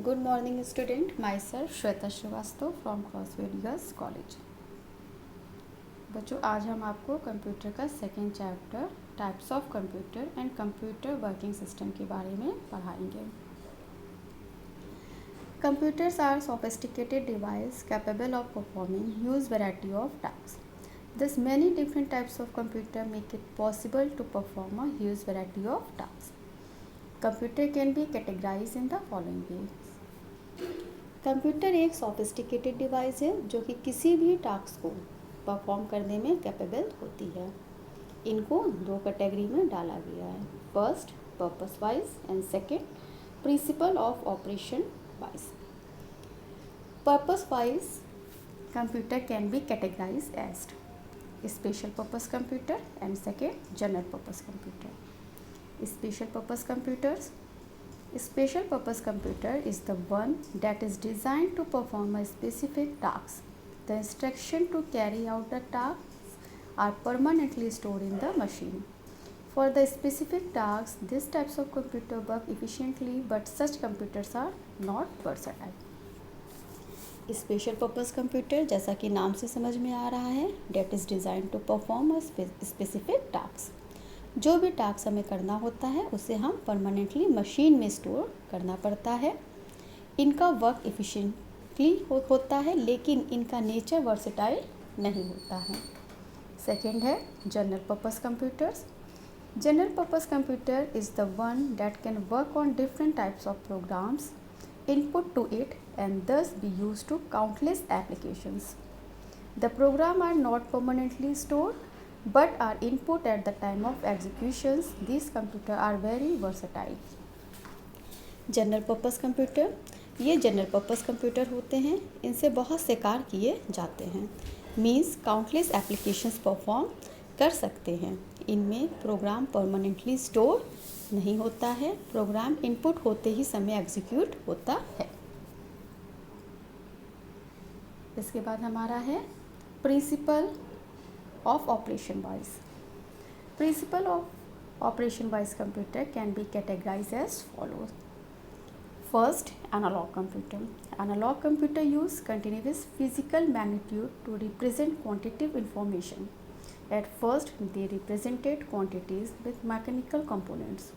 Good morning student, myself Shweta Srivastava from Crossfield Girls College। बच्चों आज हम आपको कंप्यूटर का second chapter types of computer and computer working system के बारे में पढ़ाएंगे। Computers are sophisticated devices capable of performing huge variety of tasks. Thus many different types of computer make it possible to perform a huge variety of tasks. Computer can be categorized in the following ways. Computer एक sophisticated device है जो कि किसी भी task को perform करने में capable होती है। इनको दो कैटेगरी में डाला गया है, first purpose wise and second principle of operation wise. Purpose wise computer can be categorise as special purpose computer and second general purpose computer. Special purpose computers Special purpose computer is the one that is designed to perform a specific task. The instruction to carry out the tasks are permanently stored in the machine. For the specific tasks, these types of computer work efficiently, but such computers are not versatile. Special purpose computer जैसा कि नाम से समझ में आ रहा है, that is designed to perform a specific task. जो भी टास्क हमें करना होता है उसे हम परमानेंटली मशीन में स्टोर करना पड़ता है। इनका वर्क एफिशिएंटली होता है, लेकिन इनका नेचर वर्सेटाइल नहीं होता है। सेकंड है general purpose computers. General purpose computer is the one that can work on different types of programs input to it and thus be use to countless applications. The program are not permanently stored but are input at the time of executions. These computers are very versatile. General purpose computer, ये general purpose computer होते हैं, इनसे बहुत से कार्य किए जाते हैं, मीन्स काउंटलेस एप्लीकेशंस परफॉर्म कर सकते हैं। इनमें प्रोग्राम परमानेंटली स्टोर नहीं होता है, प्रोग्राम इनपुट होते ही समय एग्जीक्यूट होता है। इसके बाद हमारा है principal of operation wise. Principle of operation wise computer can be categorized as follows. First, analog computer. Analog computer use continuous physical magnitude to represent quantitative information. At first, they represented quantities with mechanical components.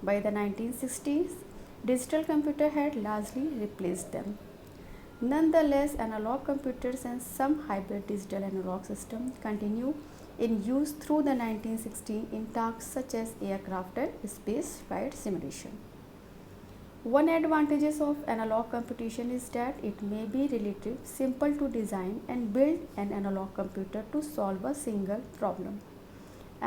By the 1960s, digital computer had largely replaced them. Nonetheless, analog computers and some hybrid digital analog systems continue in use through the 1960s in tasks such as aircraft and space flight simulation. One advantage of analog computation is that it may be relatively simple to design and build an analog computer to solve a single problem.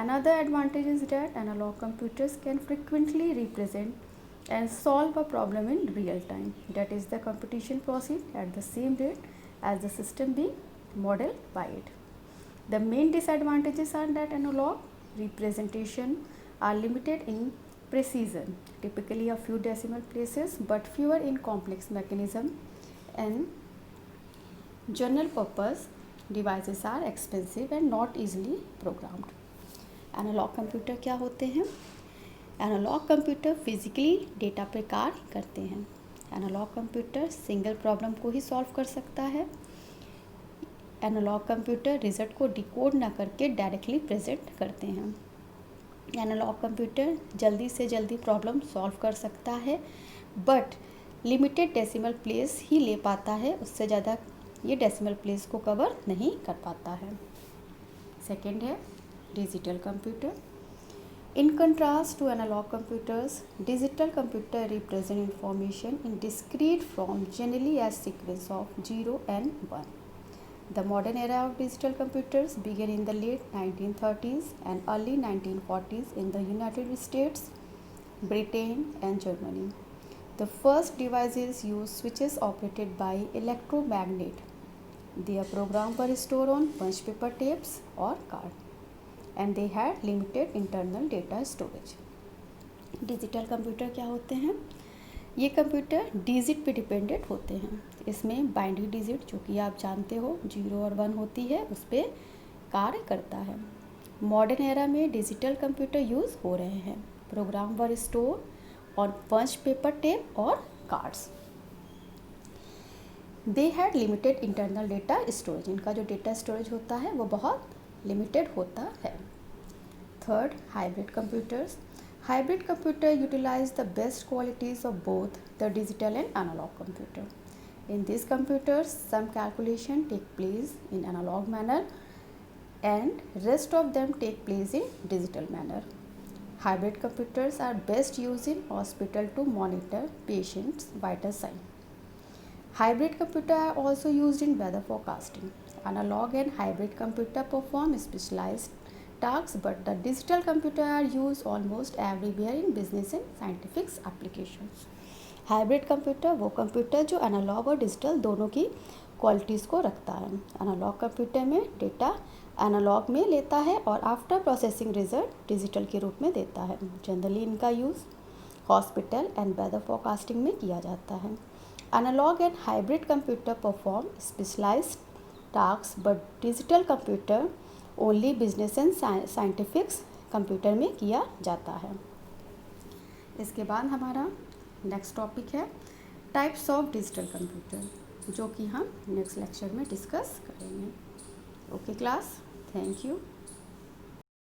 Another advantage is that analog computers can frequently represent and solve a problem in real time. That is, the computation proceeds at the same rate as the system being modeled by it. The main disadvantages are that analog representation are limited in precision, typically a few decimal places, but fewer in complex mechanism, and general purpose devices are expensive and not easily programmed. Analog computer क्या होते हैं? Analogue computer physically data पर कार्य करते हैं। Analogue computer single problem को ही solve कर सकता है। एनालॉग कंप्यूटर रिजल्ट को डिकोड ना करके डायरेक्टली प्रेजेंट करते हैं। एनालॉग कंप्यूटर जल्दी से जल्दी प्रॉब्लम सॉल्व कर सकता है, बट लिमिटेड डेसिमल प्लेस ही ले पाता है, उससे ज़्यादा ये डेसिमल प्लेस को कवर नहीं कर पाता है। सेकेंड है digital computer. In contrast to analog computers, digital computer represent information in discrete form, generally as sequence of 0 and 1. The modern era of digital computers began in the late 1930s and early 1940s in the United States, Britain and Germany. The first devices used switches operated by electromagnet. Their programs were stored on punch paper tapes or cards, and they had limited internal data storage. Digital computer क्या होते हैं? ये computer digit पे dependent होते हैं। इसमें binary digit, जो कि आप जानते हो 0 और 1 होती है, उस पर कार्य करता है। मॉडर्न एरा में डिजिटल कंप्यूटर यूज़ हो रहे हैं। Program were store on punch paper tape और cards. They had limited internal data storage, इनका जो डेटा स्टोरेज होता है वो बहुत लिमिटेड होता है। Third, hybrid computers. Hybrid computer utilise the best qualities of both the digital and analogue computer. In these computers, some calculation take place in analog manner and rest of them take place in digital manner. Hybrid computers are best used in hospital to monitor patients' vital sign. Hybrid computers are also used in weather forecasting. Analog and hybrid computer perform specialized tasks, but the digital computer are used almost everywhere in business and scientific applications. Hybrid computer वो computer जो analogue और digital दोनों की qualities को रखता है। Analogue computer में data analogue में लेता है और आफ्टर प्रोसेसिंग रिजल्ट डिजिटल के रूप में देता है। जनरली इनका use hospital and weather forecasting में किया जाता है। Analog and hybrid computer perform specialized task, but digital computer only business and scientifics computer में किया जाता है। इसके बाद हमारा नेक्स्ट टॉपिक है टाइप्स ऑफ डिजिटल कंप्यूटर, जो कि हम नेक्स्ट लेक्चर में डिस्कस करेंगे। Okay class, thank you.